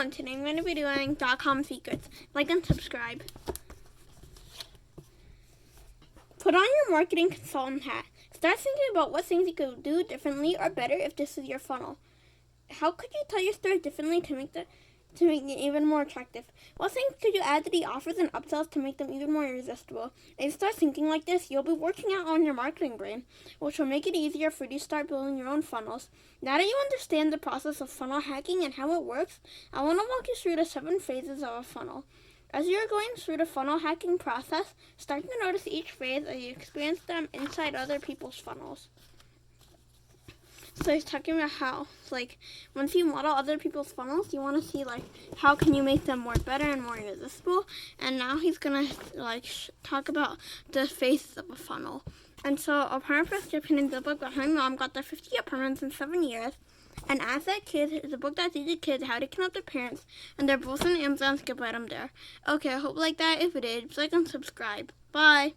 and today I'm going to be doing Dotcom Secrets. Like and subscribe. Put on your marketing consultant hat. Start thinking about what things you could do differently or better if this is your funnel. How could you tell your story differently to make it even more attractive? What things could you add to the offers and upsells to make them even more irresistible? If you start thinking like this, you'll be working out on your marketing brain, which will make it easier for you to start building your own funnels. Now that you understand the process of funnel hacking and how it works, I want to walk you through the 7 phases of a funnel. As you're going through the funnel hacking process, start to notice each phase as you experience them inside other people's funnels. So he's talking about how, once you model other people's funnels, you want to see, how can you make them more better and more irresistible. And now he's going to, talk about the phases of a funnel. And so, Apartment Prescription is the book that my mom got their 50 apartments in 7 years. And Asset Kids is a book that teaches kids how to connect their parents. And they're both on Amazon, so you can buy them there. Okay, I hope you like that. If it did, like and subscribe. Bye.